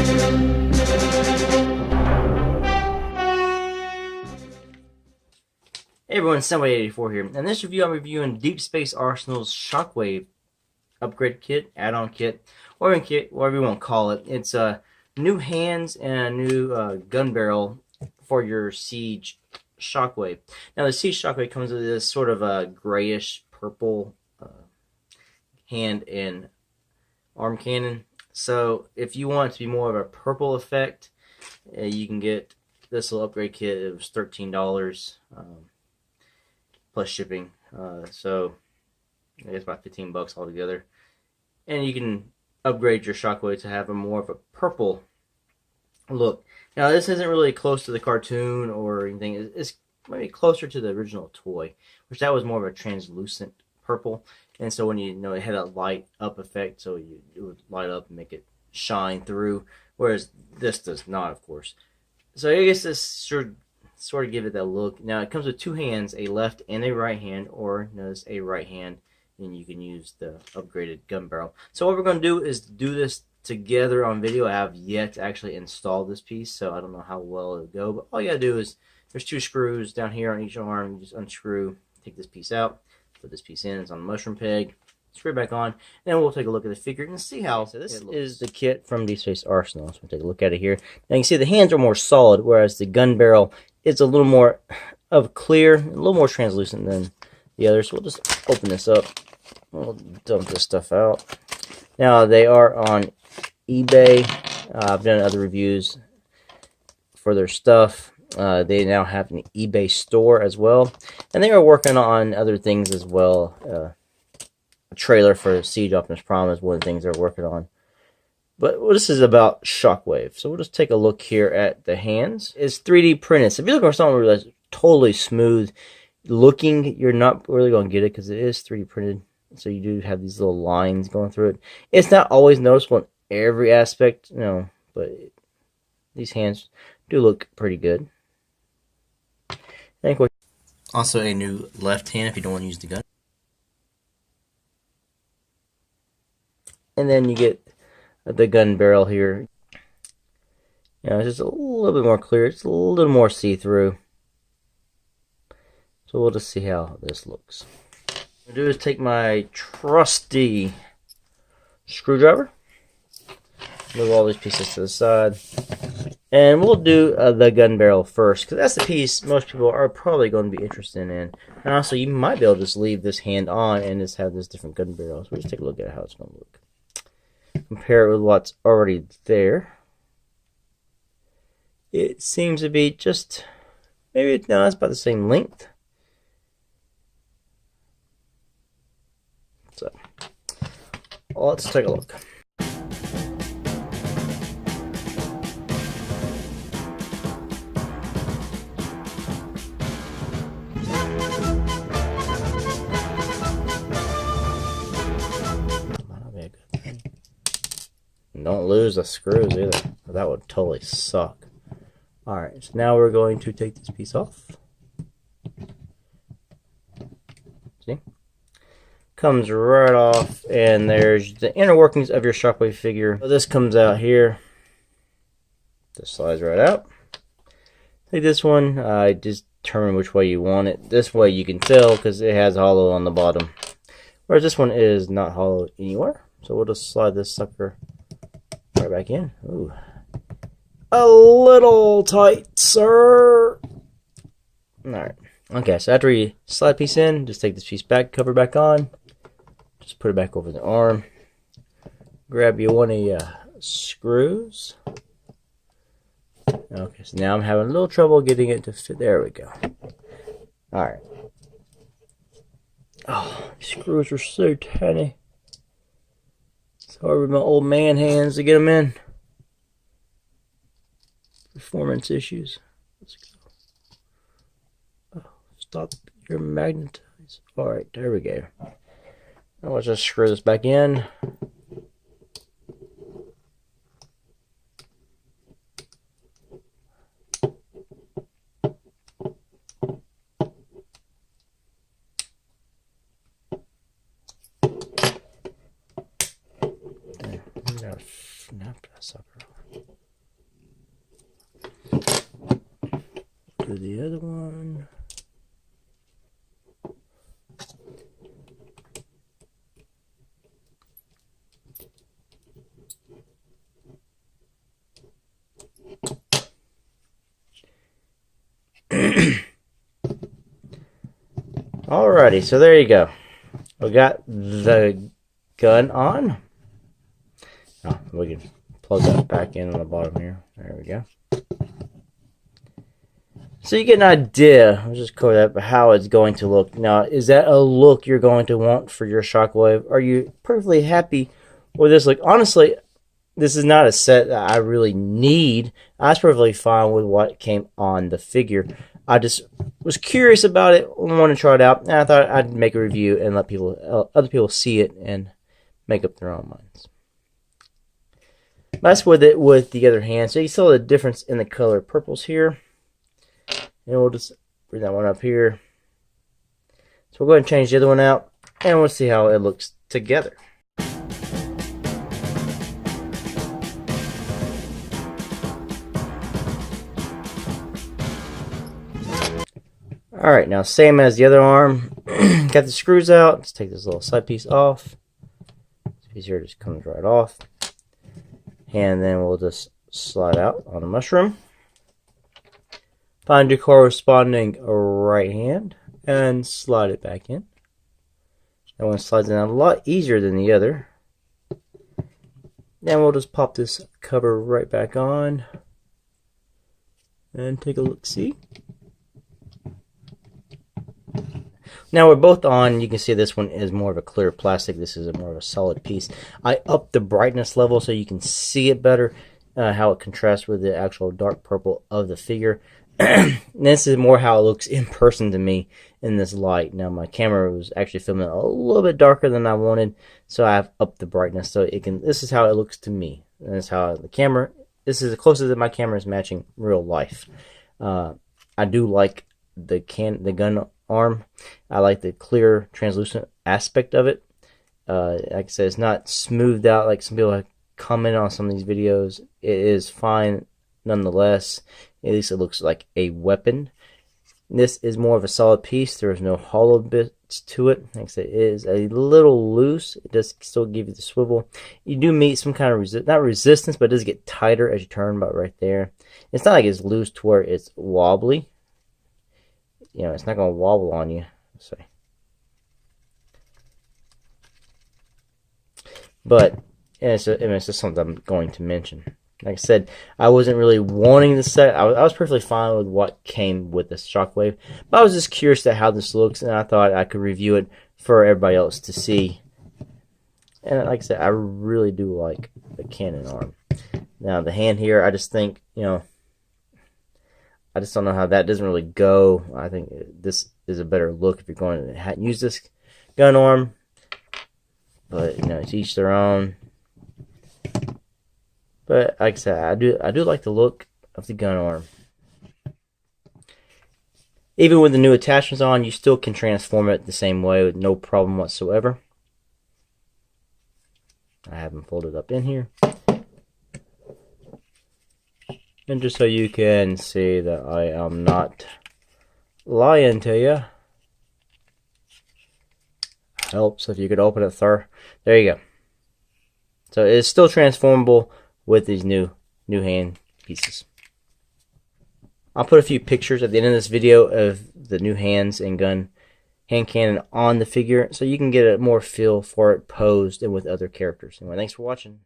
Hey everyone, Somebody84 here. In this review, I'm reviewing Deep Space Arsenal's Shockwave upgrade kit, add-on kit, or kit, whatever you want to call it. It's new hands and a new gun barrel for your Siege Shockwave. Now the Siege Shockwave comes with this sort of a grayish purple hand and arm cannon. So if you want it to be more of a purple effect, you can get this little upgrade kit. It was $13. Plus shipping, so I guess about 15 bucks altogether. And you can upgrade your Shockwave to have a more of a purple look. Now this isn't really close to the cartoon or anything. It's maybe closer to the original toy, which that was more of a translucent purple. And so when it had a light up effect, so it would light up and make it shine through, whereas this does not, of course. So I guess this should sort of give it that look. Now it comes with two hands, a left and a right hand, or notice a right hand, and you can use the upgraded gun barrel. So what we're going to do is do this together on video. I have yet to actually install this piece, so I don't know how well it'll go, but all you gotta do is, there's two screws down here on each arm. You just unscrew, take this piece out, put this piece in. It's on the mushroom peg, screw it back on, and then we'll take a look at the figure and see how. So this is the kit from Deep Space Arsenal. So we'll take a look at it here. Now you can see the hands are more solid, whereas the gun barrel is a little more of clear, a little more translucent than the others. So we'll just open this up. We'll dump this stuff out. Now they are on eBay. I've done other reviews for their stuff. They now have an eBay store as well, and they are working on other things as well. A trailer for Siege Optimus Prime is one of the things they're working on. But this is about Shockwave. So we'll just take a look here at the hands. It's 3D printed. So if you're looking for something that's totally smooth looking, you're not really going to get it because it is 3D printed. So you do have these little lines going through it. It's not always noticeable in every aspect, but these hands do look pretty good. Also a new left hand if you don't want to use the gun. And then you get the gun barrel here. It's just a little bit more clear. It's a little more see-through. So we'll just see how this looks. What I'm going to do is take my trusty screwdriver, move all these pieces to the side, and we'll do the gun barrel first, because that's the piece most people are probably going to be interested in. And also, you might be able to just leave this hand on and just have this different gun barrel. So we'll just take a look at how it's going to look. Compare it with what's already there. It seems to be just, maybe it's about the same length. So, let's take a look. Don't lose the screws either. That would totally suck. Alright, so now we're going to take this piece off. See? Comes right off, and there's the inner workings of your Shockwave figure. So this comes out here. This slides right out. Take this one. Just determine which way you want it. This way you can tell because it has hollow on the bottom. Whereas this one is not hollow anywhere. So we'll just slide this sucker right back in. Ooh. A little tight, sir. Alright. Okay, so after you slide piece in, just take this piece back, cover back on. Just put it back over the arm. Grab you one of your screws. Okay, so now I'm having a little trouble getting it to fit. There we go. Alright. Oh, these screws are so tiny. It's hard with my old man hands to get them in. Performance issues. Let's go. Oh, stop your magnetize. Alright, there we go. Now let's just screw this back in. Snap that sucker off. to the other one. Alrighty, so there you go. We got the gun on. Oh, we can plug that back in on the bottom here. There we go. So you get an idea, I'll just cover that, how it's going to look. Now, is that a look you're going to want for your Shockwave? Are you perfectly happy with this look? Honestly, this is not a set that I really need. I was perfectly fine with what came on the figure. I just was curious about it, wanted to try it out, and I thought I'd make a review and let other people see it and make up their own minds. That's with it with the other hand. So you saw the difference in the color purples here. And we'll just bring that one up here. So we'll go ahead and change the other one out, and we'll see how it looks together. Alright, now same as the other arm. Got the screws out. Let's take this little side piece off. This piece here just comes right off. And then we'll just slide out on a mushroom. Find your corresponding right hand and slide it back in. That one slides in a lot easier than the other. Then we'll just pop this cover right back on and take a look. See? Now we're both on. You can see this one is more of a clear plastic. This is more of a solid piece. I upped the brightness level so you can see it better, how it contrasts with the actual dark purple of the figure. This is more how it looks in person to me in this light. Now my camera was actually filming a little bit darker than I wanted, so I've upped the brightness so it can. This is how it looks to me. And that's how the camera. This is the closest that my camera is matching real life. I do like the gun arm. I like the clear, translucent aspect of it. Like I said, it's not smoothed out like some people have commented on some of these videos. It is fine nonetheless. At least it looks like a weapon. This is more of a solid piece. There is no hollow bits to it. Like I said, it is a little loose. It does still give you the swivel. You do meet some kind of not resistance, but it does get tighter as you turn about right there. It's not like it's loose to where it's wobbly. You know, it's not going to wobble on you. Let's see. But it's just something I'm going to mention. Like I said, I wasn't really wanting the set. I was perfectly fine with what came with the Shockwave. But I was just curious to how this looks, and I thought I could review it for everybody else to see. And like I said, I really do like the cannon arm. Now, the hand here, I just think, you know, I just don't know how that doesn't really go. I think this is a better look if you're going to use this gun arm. But, you know, it's each their own. But like I said, I do like the look of the gun arm. Even with the new attachments on, you still can transform it the same way with no problem whatsoever. I have them folded up in here. And just so you can see that I am not lying to you. Helps if you could open it there. There you go. So it's still transformable with these new hand pieces. I'll put a few pictures at the end of this video of the new hands and hand cannon on the figure so you can get a more feel for it posed and with other characters. Anyway, thanks for watching.